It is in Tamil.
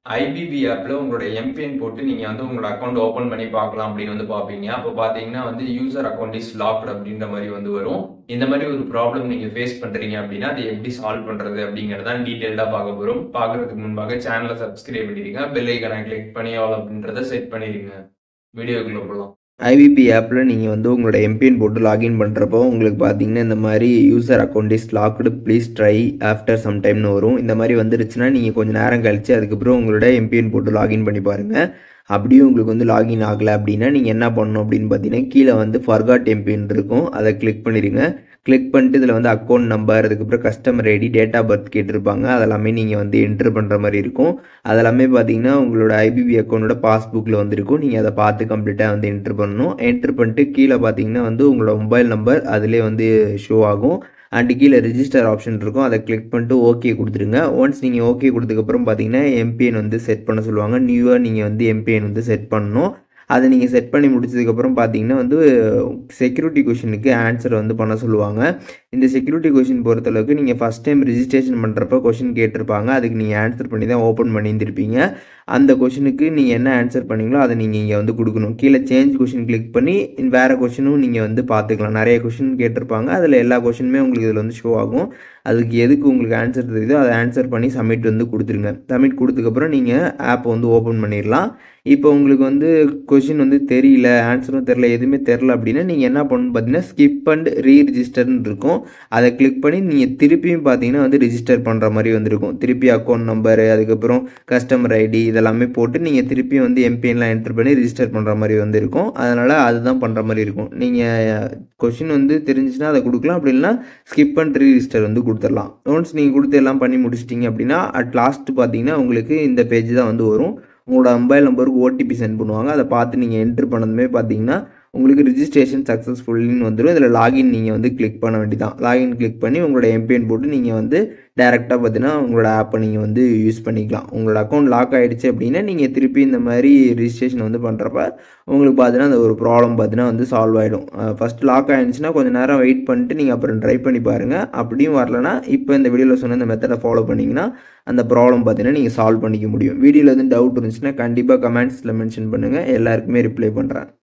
ஐபிபி ஆப்ல உங்களோட எம்பின் போட்டு நீங்க வந்து உங்களோட அக்கௌண்ட் ஓபன் பண்ணி பார்க்கலாம் அப்படின்னு வந்து பார்ப்பீங்க. அப்போ பார்த்தீங்கன்னா வந்து யூசர் அக்கௌண்ட் இஸ் லாக்ட் அப்படின்ற மாதிரி வந்து வரும். இந்த மாதிரி ஒரு ப்ராப்ளம் நீங்க ஃபேஸ் பண்றீங்க அப்படின்னா அதை எப்படி சால்வ் பண்றது அப்படிங்கறத டீடைலா பார்க்க போறோம். பார்க்கறதுக்கு முன்பாக சேனலை சப்ஸ்கிரைப் பண்ணிடுங்க. பெல் ஐகானை கிளிக் பண்ணி ஆல் அப்படின்றத செட் பண்ணிடுங்க. வீடியோக்குள்ள போகலாம். ஐபிபி ஆப்பில் நீங்கள் வந்து உங்களோட எம்பின் போட்டு லாகின் பண்ணுறப்போ உங்களுக்கு பார்த்தீங்கன்னா இந்த மாதிரி user account is locked please try after some டைம்னு வரும். இந்த மாதிரி வந்துருச்சுன்னா நீங்கள் கொஞ்சம் நேரம் கழித்து அதுக்கப்புறம் உங்களோட எம்பின் போட்டு லாகின் பண்ணி பாருங்கள். அப்படியே உங்களுக்கு வந்து லாகின் ஆகலை அப்படின்னா நீங்கள் என்ன பண்ணணும் அப்படின்னு பார்த்தீங்கன்னா கீழே வந்து ஃபர்காட் எம்பின் இருக்கும், அதை கிளிக் பண்ணிடுங்க. கிளிக் பண்ணிட்டு இதில் வந்து அக்கௌண்ட் நம்பர், அதுக்கப்புறம் customer ID, date of birth கேட்டிருப்பாங்க. அதெல்லாமே நீங்கள் வந்து என்ட்ரு பண்ணுற மாதிரி இருக்கும். அதெல்லாமே பார்த்தீங்கன்னா உங்களோட ஐபிபி அக்கௌண்ட்டோட பாஸ்புக்கில் வந்துருக்கும். நீங்கள் அதை பார்த்து கம்ப்ளீட்டாக வந்து என்ட்ரு பண்ணணும். என்ட்ரு பண்ணிட்டு கீழே பார்த்தீங்கன்னா வந்து உங்களோட மொபைல் நம்பர் அதிலே வந்து ஷோ ஆகும். அண்டு கீழே ரிஜிஸ்டர் ஆப்ஷன் இருக்கும், அதை கிளிக் பண்ணிட்டு ஓகே கொடுத்துருங்க. ஒன்ஸ் நீங்கள் ஓகே கொடுத்ததுக்கப்புறம் பார்த்தீங்கன்னா எம்பிஎன் வந்து செட் பண்ண சொல்லுவாங்க. நியூவாக நீங்கள் வந்து எம்பிஎன் வந்து செட் பண்ணணும். அதை நீங்கள் செட் பண்ணி முடிச்சதுக்கப்புறம் பார்த்தீங்கன்னா வந்து செக்யூரிட்டி கொஷினுக்கு ஆன்சர் வந்து பண்ண சொல்லுவாங்க. இந்த செக்யூரிட்டி கொஷின் பொறுத்தளவுக்கு நீங்கள் ஃபஸ்ட் டைம் ரிஜிஸ்ட்ரேஷன் பண்ணுறப்ப கொஷின் கேட்டிருப்பாங்க, அதுக்கு நீங்கள் ஆன்சர் பண்ணி தான் ஓப்பன் பண்ணியிருந்திருப்பீங்க. அந்த கொஷினுக்கு நீங்கள் என்ன ஆன்சர் பண்ணீங்களோ அதை நீங்கள் இங்கே வந்து கொடுக்கணும். கீழே சேஞ்ச் கொஷின் கிளிக் பண்ணி வேறு கொஷினும் நீங்கள் வந்து பார்த்துக்கலாம். நிறைய கொஷின் கேட்டிருப்பாங்க, அதில் எல்லா கொஷினுமே உங்களுக்கு இதில் வந்து ஷோ ஆகும். அதுக்கு எதுக்கு உங்களுக்கு ஆன்சர் தெரியுதோ அதை ஆன்சர் பண்ணி சப்மிட் வந்து கொடுத்துருங்க. சப்மிட் கொடுத்ததுக்கப்புறம் நீங்கள் ஆப்பை வந்து ஓப்பன் பண்ணிடலாம். இப்போ உங்களுக்கு வந்து கொஷின் வந்து தெரியல, ஆன்சரும் தெரில, எதுவுமே தெரில அப்படின்னா நீங்கள் என்ன பண்ணணும் பார்த்தீங்கன்னா ஸ்கிப் அண்ட் ரீரிஜிஸ்டர்னு இருக்கும், அதை கிளிக் பண்ணி நீங்கள் திருப்பியும் பார்த்தீங்கன்னா வந்து ரிஜிஸ்டர் பண்ணுற மாதிரி வந்துருக்கும். திருப்பி அக்கௌண்ட் நம்பரு, அதுக்கப்புறம் கஸ்டமர் ஐடி இதெல்லாமே போட்டு நீங்கள் திருப்பியும் வந்து எம்பிஎன்லாம் என்ட்ரு பண்ணி ரிஜிஸ்டர் பண்ணுற மாதிரி வந்து இருக்கும். அதனால் அதுதான் பண்ணுற மாதிரி இருக்கும். நீங்கள் கொஷின் வந்து தெரிஞ்சிச்சுன்னா அதை கொடுக்கலாம், அப்படி இல்லைனா ஸ்கிப் அண்ட் ரீரிஜிஸ்டர் வந்து கொடுத்துடலாம். ஒன்ஸ் நீங்கள் கொடுத்து எல்லாம் பண்ணி முடிச்சிட்டிங்க அப்படின்னா அட் லாஸ்ட் பார்த்தீங்கன்னா உங்களுக்கு இந்த பேஜ் தான் வந்து வரும். உங்களோட மொபைல் நம்பருக்கு ஓடிபி சென்ட் பண்ணுவாங்க, அதை பார்த்து நீங்கள் என்ட்ரு பண்ணதுமே பார்த்தீங்கன்னா உங்களுக்கு ரிஜிஸ்ட்ரேஷன் சக்ஸஸ்ஃபுல்லின்னு வந்துடும். இதில் லாகின் நீங்கள் வந்து கிளிக் பண்ண வேண்டியதான். லாகின் கிளிக் பண்ணி உங்களோட எம்பிஎன் போட்டு நீங்கள் வந்து டேரெக்டாக பார்த்தீங்கன்னா உங்களோட ஆப்பை நீங்கள் வந்து யூஸ் பண்ணிக்கலாம். உங்களோட அக்கௌண்ட் லாக் ஆகிடுச்சு அப்படின்னா நீங்கள் திருப்பி இந்த மாதிரி ரிஜிஸ்ட்ரேஷன் வந்து பண்ணுறப்ப உங்களுக்கு பார்த்தீங்கன்னா அந்த ஒரு ப்ராப்ளம் பார்த்தீங்கன்னா வந்து சால்வ் ஆகிடும். ஃபஸ்ட்டு லாக் ஆகிடுச்சுன்னா கொஞ்சம் நேரம் வெயிட் பண்ணிட்டு நீங்கள் அப்புறம் ட்ரை பண்ணி பாருங்கள். அப்படியும் வரலனா இப்போ இந்த வீடியோவில் சொன்ன இந்த மெத்தடை ஃபாலோ பண்ணிங்கன்னா அந்த ப்ராப்ளம் பார்த்தீங்கன்னா நீங்கள் சால்வ் பண்ணிக்க முடியும். வீடியோவில் எதுவும் டவுட் இருந்துச்சுன்னா கண்டிப்பாக கமெண்ட்ஸில் மென்ஷன் பண்ணுங்கள், எல்லாருக்குமே ரிப்ளை பண்ணுறேன்.